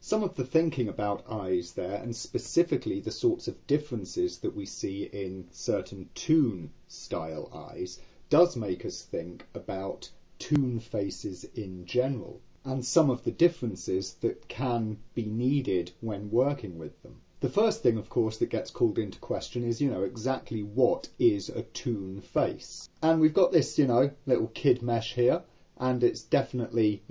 Some of the thinking about eyes there, and specifically the sorts of differences that we see in certain Toon style eyes, does make us think about Toon faces in general, and some of the differences that can be needed when working with them. The first thing, of course, that gets called into question is, exactly what is a Toon face? And we've got this, little kid mesh here, and it's definitely,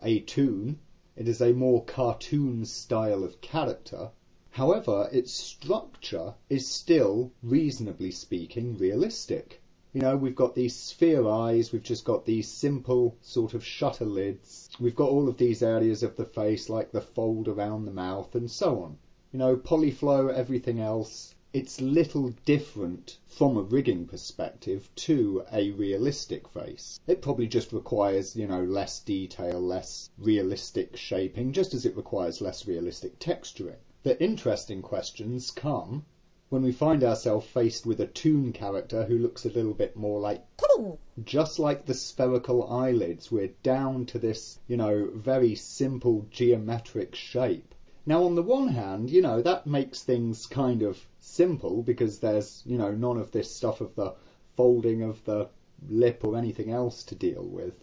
a Toon. It is a more cartoon style of character. However, its structure is still, reasonably speaking, realistic. We've got these sphere eyes, we've just got these simple sort of shutter lids. We've got all of these areas of the face, like the fold around the mouth and so on. Polyflow, everything else. It's little different from a rigging perspective to a realistic face. It probably just requires, less detail, less realistic shaping, just as it requires less realistic texturing. The interesting questions come when we find ourselves faced with a Toon character who looks a little bit more like Kitty. Just like the spherical eyelids, we're down to this, very simple geometric shape. Now, on the one hand, that makes things kind of simple because there's, none of this stuff of the folding of the lip or anything else to deal with.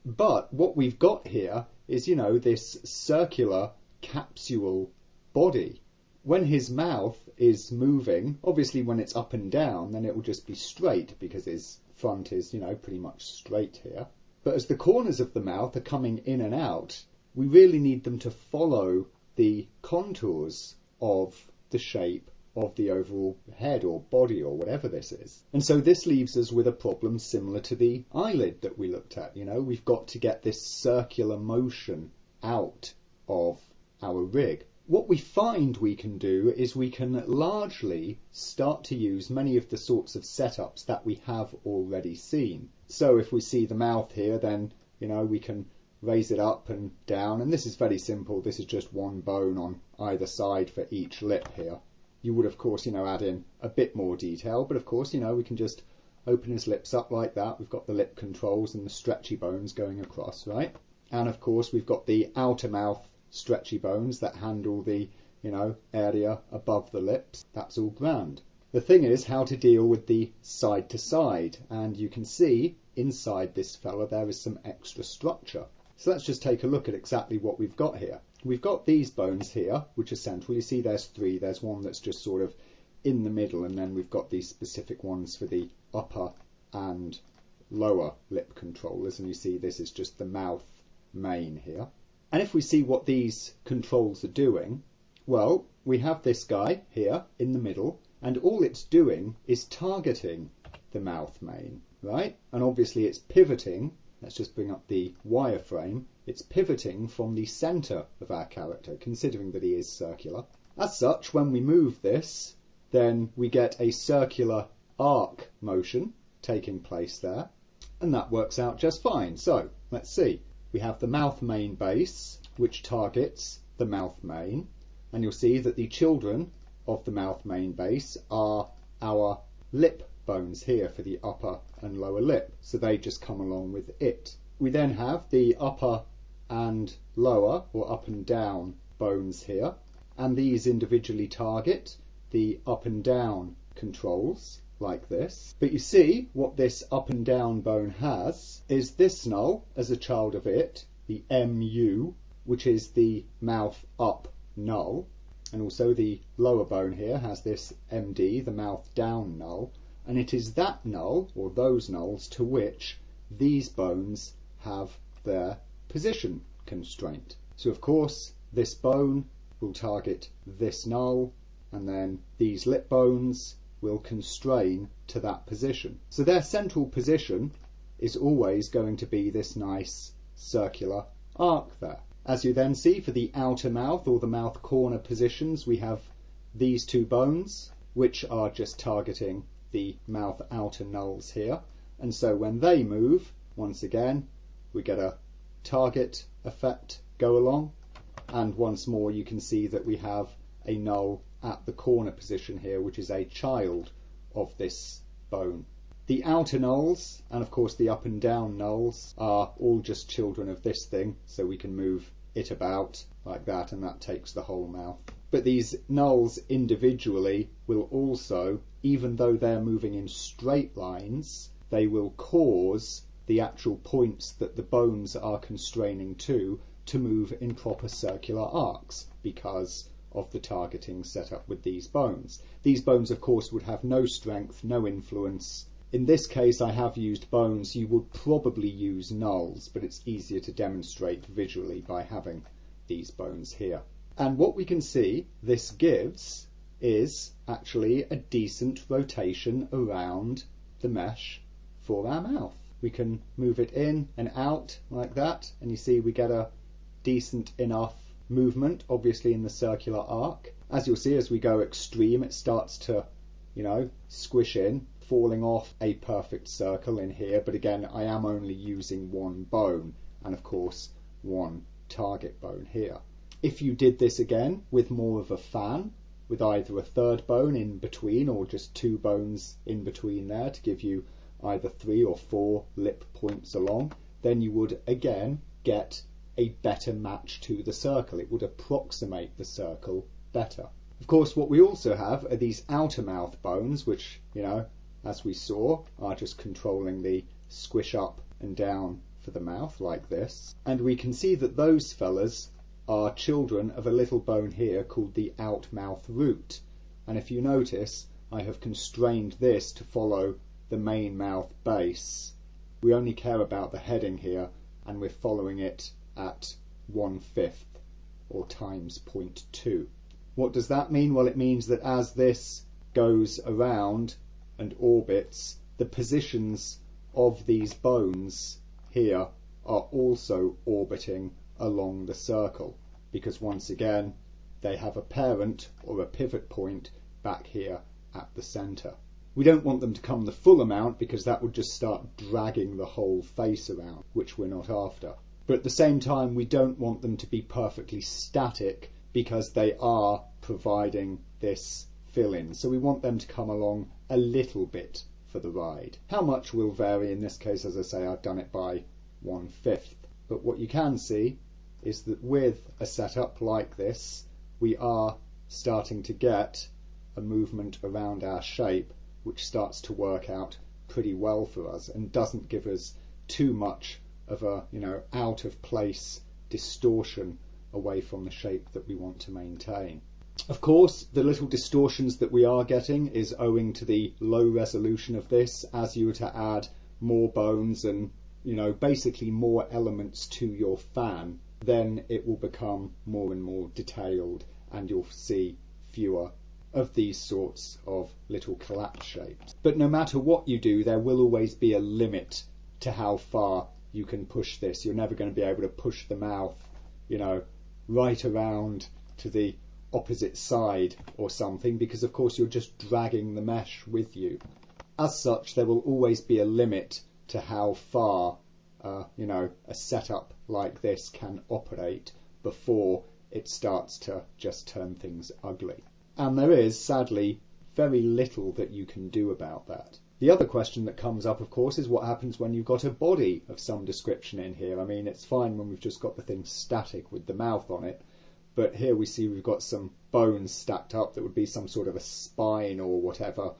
But what we've got here is, this circular capsule body. When his mouth is moving, obviously when it's up and down, then it will just be straight because his front is, pretty much straight here. But as the corners of the mouth are coming in and out, we really need them to follow the contours of the shape of the overall head or body or whatever this is. And so this leaves us with a problem similar to the eyelid that we looked at. We've got to get this circular motion out of our rig. What we find we can do is we can largely start to use many of the sorts of setups that we have already seen. So if we see the mouth here, then we can raise it up and down, and this is very simple. This is just one bone on either side for each lip here. You would, of course, add in a bit more detail, but of course, we can just open his lips up like that. We've got the lip controls and the stretchy bones going across, right? And of course, we've got the outer mouth stretchy bones that handle the, area above the lips. That's all grand. The thing is how to deal with the side to side, and you can see inside this fella there is some extra structure. So let's just take a look at exactly what we've got here. We've got these bones here, which are central. You see there's three. There's one that's just sort of in the middle, and then we've got these specific ones for the upper and lower lip controllers. And you see this is just the mouth main here. And if we see what these controls are doing, well, we have this guy here in the middle, and all it's doing is targeting the mouth main, right? And obviously it's pivoting. Let's just bring up the wireframe. It's pivoting from the centre of our character, considering that he is circular. As such, when we move this, then we get a circular arc motion taking place there, and that works out just fine. So, let's see. We have the mouth main base, which targets the mouth main, and you'll see that the children of the mouth main base are our lip bones here for the upper and lower lip, so they just come along with it. We then have the upper and lower, or up and down, bones here, and these individually target the up and down controls like this. But you see what this up and down bone has is this null as a child of it, the MU, which is the mouth up null, and also the lower bone here has this MD, the mouth down null. And it is that null, or those nulls, to which these bones have their position constraint. So of course, this bone will target this null, and then these lip bones will constrain to that position. So their central position is always going to be this nice circular arc there. As you then see for the outer mouth, or the mouth corner positions, we have these two bones, which are just targeting the mouth outer nulls here, and so when they move, once again we get a target effect go along. And once more you can see that we have a null at the corner position here, which is a child of this bone. The outer nulls, and of course the up and down nulls, are all just children of this thing, so we can move it about like that, and that takes the whole mouth. But these nulls individually will also, even though they're moving in straight lines, they will cause the actual points that the bones are constraining to move in proper circular arcs because of the targeting set up with these bones. These bones, of course, would have no strength, no influence. In this case, I have used bones. You would probably use nulls, but it's easier to demonstrate visually by having these bones here. And what we can see this gives is actually a decent rotation around the mesh for our mouth. We can move it in and out like that, and you see we get a decent enough movement, obviously in the circular arc. As you'll see, as we go extreme, it starts to, squish in, falling off a perfect circle in here. But again, I am only using one bone, and of course one target bone here. If you did this again with more of a fan, with either a third bone in between or just two bones in between there to give you either 3 or 4 lip points along, then you would again get a better match to the circle. It would approximate the circle better. Of course, what we also have are these outer mouth bones, which, as we saw, are just controlling the squish up and down for the mouth like this. And we can see that those fellas are children of a little bone here called the outmouth root. And if you notice, I have constrained this to follow the main mouth base. We only care about the heading here, and we're following it at 1/5 or times 0.2. What does that mean? Well, it means that as this goes around and orbits, the positions of these bones here are also orbiting along the circle, because once again they have a parent or a pivot point back here at the center. We don't want them to come the full amount because that would just start dragging the whole face around, which we're not after. But at the same time, we don't want them to be perfectly static because they are providing this fill-in. So we want them to come along a little bit for the ride. How much will vary. In this case, as I say, I've done it by 1/5. But what you can see is that with a setup like this, we are starting to get a movement around our shape which starts to work out pretty well for us and doesn't give us too much of a out of place distortion away from the shape that we want to maintain. Of course, the little distortions that we are getting is owing to the low resolution of this. As you were to add more bones and basically more elements to your fan, then it will become more and more detailed and you'll see fewer of these sorts of little collapse shapes. But no matter what you do, there will always be a limit to how far you can push this. You're never going to be able to push the mouth, right around to the opposite side or something, because of course you're just dragging the mesh with you. As such, there will always be a limit to how far a setup like this can operate before it starts to just turn things ugly. And there is, sadly, very little that you can do about that. The other question that comes up, of course, is what happens when you've got a body of some description in here. I mean, it's fine when we've just got the thing static with the mouth on it, but here we see we've got some bones stacked up that would be some sort of a spine or whatever,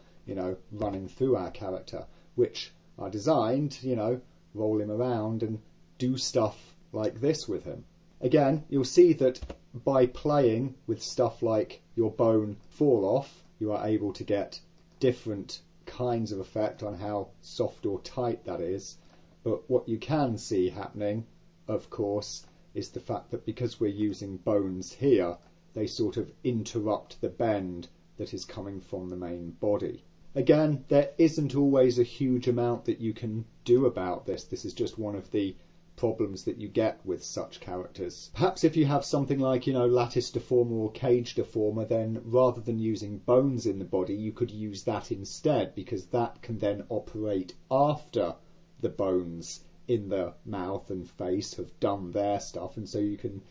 running through our character, which are designed to, roll him around and do stuff like this with him. Again, you'll see that by playing with stuff like your bone fall off, you are able to get different kinds of effect on how soft or tight that is. But what you can see happening, of course, is the fact that because we're using bones here, they sort of interrupt the bend that is coming from the main body. Again, there isn't always a huge amount that you can do about this. This is just one of the problems that you get with such characters. Perhaps if you have something like, lattice deformer or cage deformer, then rather than using bones in the body, you could use that instead, because that can then operate after the bones in the mouth and face have done their stuff, and so you can,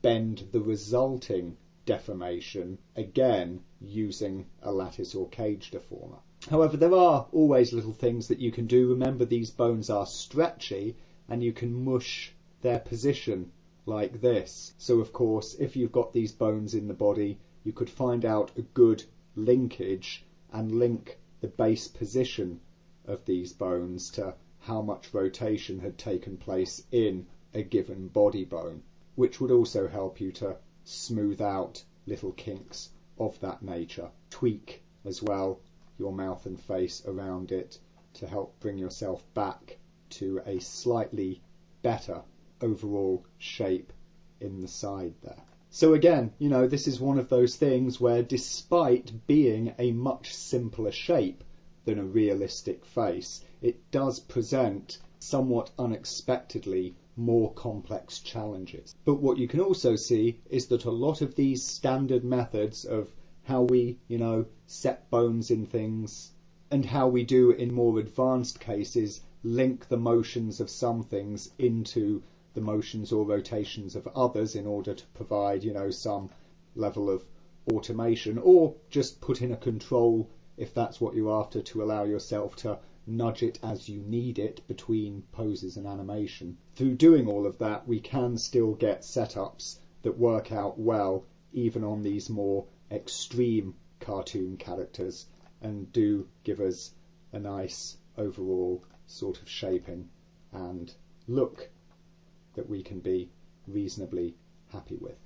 bend the resulting deformation again using a lattice or cage deformer. However, there are always little things that you can do. Remember, these bones are stretchy and you can mush their position like this. So of course, if you've got these bones in the body, you could find out a good linkage and link the base position of these bones to how much rotation had taken place in a given body bone, which would also help you to smooth out little kinks of that nature. Tweak as well your mouth and face around it to help bring yourself back to a slightly better overall shape in the side there. So again, this is one of those things where, despite being a much simpler shape than a realistic face, it does present somewhat unexpectedly more complex challenges. But what you can also see is that a lot of these standard methods of how we, set bones in things and how we do in more advanced cases link the motions of some things into the motions or rotations of others in order to provide, some level of automation, or just put in a control if that's what you're after, to allow yourself to nudge it as you need it between poses and animation. Through doing all of that, we can still get setups that work out well even on these more extreme cartoon characters, and do give us a nice overall sort of shaping and look that we can be reasonably happy with.